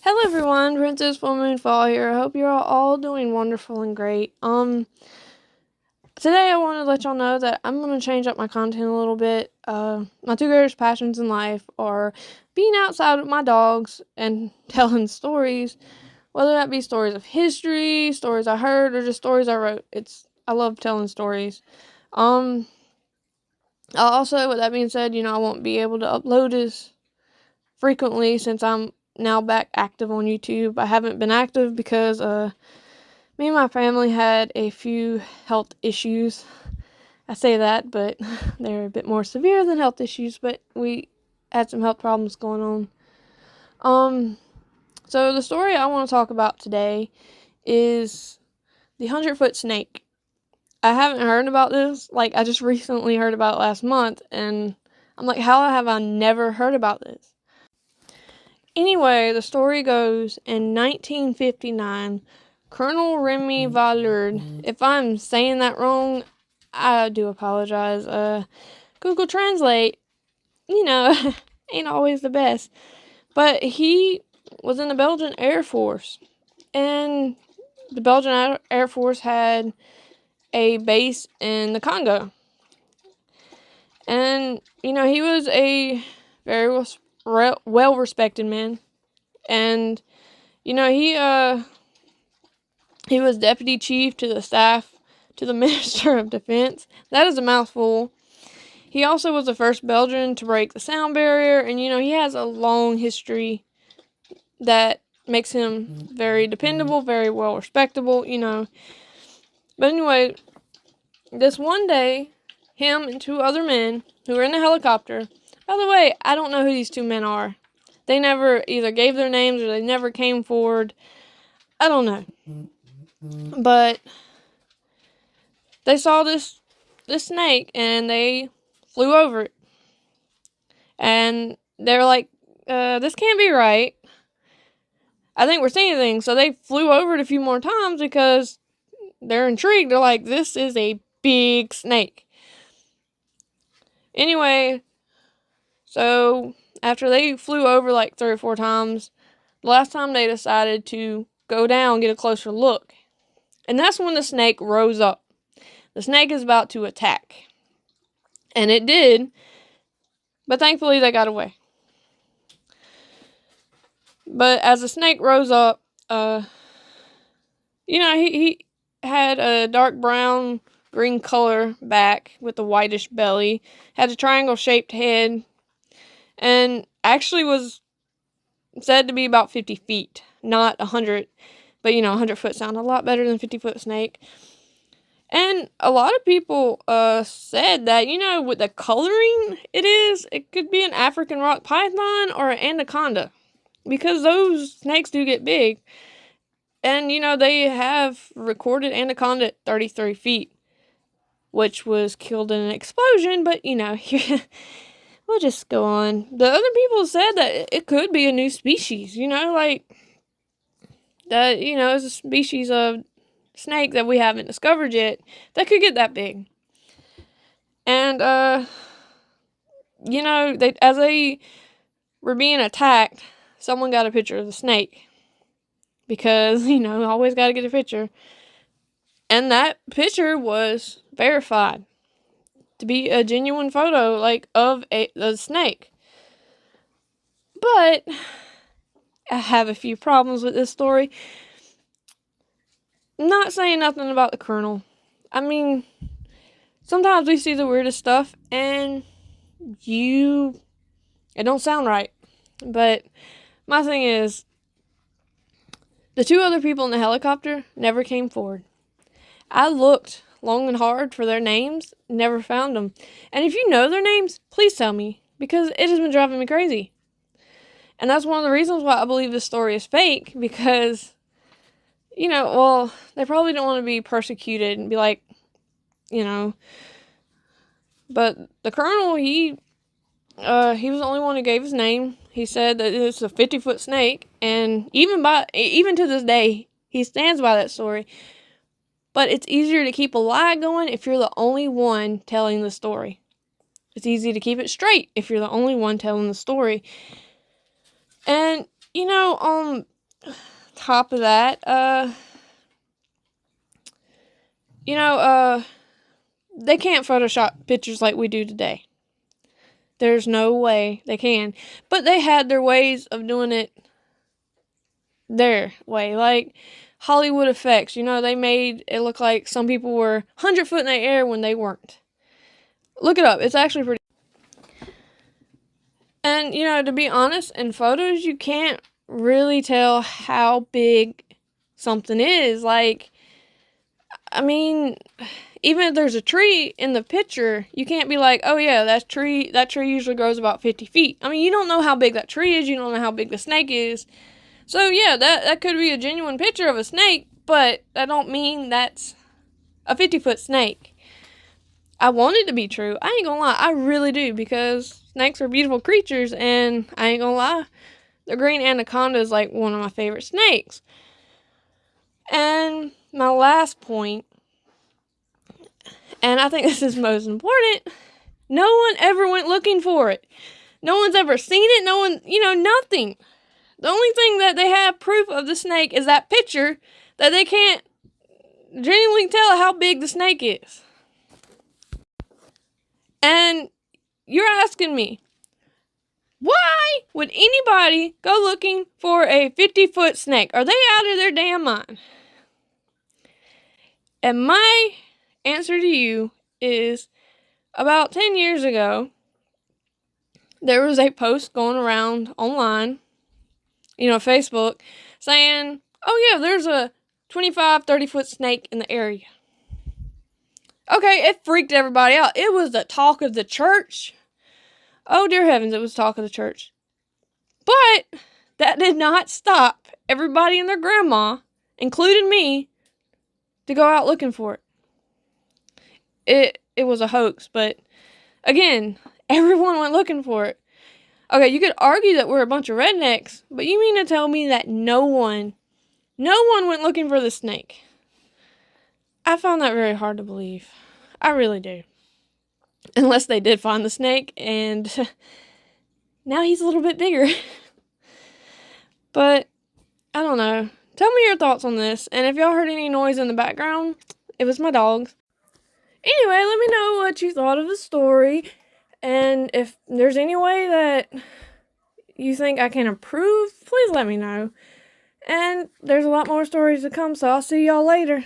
Hello everyone, Princess Full Moon Fall here. I hope you're all doing wonderful and great. Today I want to let y'all know that I'm going to change up my content a little bit. My two greatest passions in life are being outside with my dogs and telling stories, whether that be stories of history, stories I heard, or just stories I wrote. I love telling stories. Also, with that being said, I won't be able to upload as frequently since I'm now back active on YouTube. I haven't been active because me and my family had a few health issues. I say that, but they're a bit more severe than health issues, but we had some health problems going on. So the story I want to talk about today is the 100-foot snake. I haven't heard about this. I just recently heard about it last month, and I'm like, how have I never heard about this? Anyway, the story goes, in 1959, Colonel Remy Valard, if I'm saying that wrong, I do apologize. Google Translate, ain't always the best. But he was in the Belgian Air Force, and the Belgian Air Force had a base in the Congo. And, he was a very well-respected man. And, he was deputy chief to the staff to the Minister of Defense. That is a mouthful. He also was the first Belgian to break the sound barrier, and he has a long history that makes him very dependable, very well respectable, But anyway, this one day, him and two other men who were in a helicopter. By the way, I don't know who these two men are. They never either gave their names or they never came forward. I don't know. But they saw this snake and they flew over it. And they're like, this can't be right. I think we're seeing things. So they flew over it a few more times because they're intrigued. They're like, this is a big snake. Anyway, so after they flew over like 3 or 4 times, the last time they decided to go down, get a closer look. And that's when the snake rose up. The snake is about to attack. And it did. But thankfully they got away. But as the snake rose up, he had a dark brown, green color back with a whitish belly. Had a triangle-shaped head. And actually was said to be about 50 feet. Not 100. But, 100-foot sounded a lot better than 50-foot snake. And a lot of people said that, with the coloring it could be an African rock python or an anaconda. Because those snakes do get big. And, they have recorded anaconda at 33 feet. Which was killed in an explosion, but, we'll just go on. The other people said that it could be a new species, that, it's a species of snake that we haven't discovered yet that could get that big. And, as they were being attacked, someone got a picture of the snake. Because, always got to get a picture. And that picture was verified to be a genuine photo, of a snake. But I have a few problems with this story. Not saying nothing about the colonel. I mean, sometimes we see the weirdest stuff and it don't sound right. But my thing is, the two other people in the helicopter never came forward. I looked long and hard for their names, never found them. And if you know their names, please tell me, because it has been driving me crazy. And that's one of the reasons why I believe this story is fake, because, they probably don't want to be persecuted and be like, But the colonel, he was the only one who gave his name. He said that it's a 50-foot snake, and even to this day, he stands by that story. But it's easier to keep a lie going if you're the only one telling the story. It's easy to keep it straight if you're the only one telling the story. And, top of that, they can't Photoshop pictures like we do today. There's no way they can. But they had their ways of doing it their way. Like Hollywood effects. They made it look like some people were 100 foot in the air when they weren't. Look it up. It's actually pretty. And, to be honest, in photos, you can't really tell how big something is. Like, I mean, even if there's a tree in the picture, you can't be like, oh yeah, that tree usually grows about 50 feet. I mean, you don't know how big that tree is, you don't know how big the snake is. So yeah, that could be a genuine picture of a snake, but that don't mean that's a 50-foot snake. I want it to be true. I ain't gonna lie, I really do, because snakes are beautiful creatures, and I ain't gonna lie, the green anaconda is like one of my favorite snakes. And my last point, and I think this is most important, no one ever went looking for it. No one's ever seen it. No one, nothing. The only thing that they have proof of the snake is that picture that they can't genuinely tell how big the snake is. And you're asking me, why would anybody go looking for a 50-foot snake? Are they out of their damn mind? And my answer to you is, about 10 years ago, there was a post going around online, Facebook, saying, oh yeah, there's a 25, 30-foot snake in the area. Okay, it freaked everybody out. It was the talk of the church. Oh, dear heavens, it was talk of the church. But that did not stop everybody and their grandma, including me, to go out looking for it. It was a hoax, but again, everyone went looking for it. Okay, you could argue that we're a bunch of rednecks, but you mean to tell me that no one went looking for the snake? I found that very hard to believe. I really do. Unless they did find the snake, and now he's a little bit bigger. But, I don't know. Tell me your thoughts on this, and if y'all heard any noise in the background, it was my dogs. Anyway, let me know what you thought of the story, and if there's any way that you think I can improve, please let me know. And there's a lot more stories to come, so I'll see y'all later.